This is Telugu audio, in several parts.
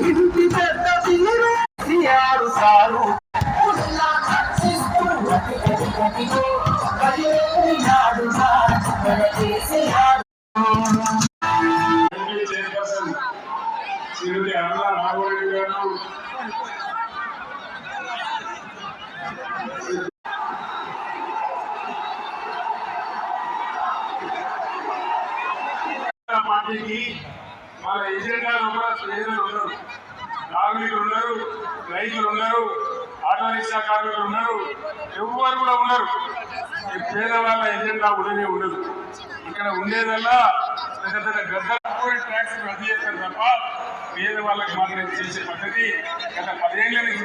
ఇంటి పెద్ద తీరు సారు శ్రీమతి అమలా నాగోడి గారు పార్టీకి వాళ్ళ ఎజెండాలు కూడా ప్రజలు ఉన్నారు, నాగరికులు ఉన్నారు, రైతులు ఉన్నారు, ఆటో రిక్షా కార్మికులు ఉన్నారు, ఎవరు కూడా ఉన్నారు. పేదవాళ్ళ ఎజెండా ఉండనే ఉండదు. ఇక్కడ ఉండేదల్లా పెద్ద పెద్ద గద్ద ట్యాక్స్ రద్దు చేస్తారు తప్ప పేదవాళ్ళకి మాత్రం చేసే పద్ధతి గత 10 ఏళ్ల నుంచి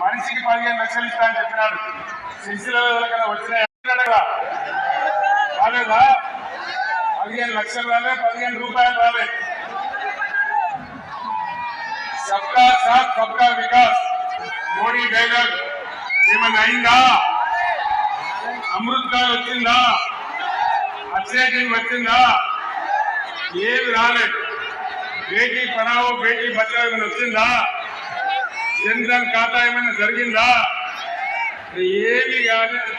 మనిషికి 15 లక్షలు ఇస్తా అని చెప్పినాడు. సిరిసిల్ల కదా వచ్చినాయి రాలేదా? 15 లక్షలు రాలే, 15 రూపాయలు రాలే. సబ్కా సాత్ సబ్కా వికాస్ మోడీ డైలాగ్ ఏమన్నా అయిందా? అమృత్ కాల్ వచ్చిందా? అక్షయ్ వచ్చిందా? ఏమి రాలేదు. బేటీ పడావో బేటీ బచావో ఏమైనా వచ్చిందా? జన్ధన్ ఖాతా ఏమైనా జరిగిందా? ఏమి కాలేదు.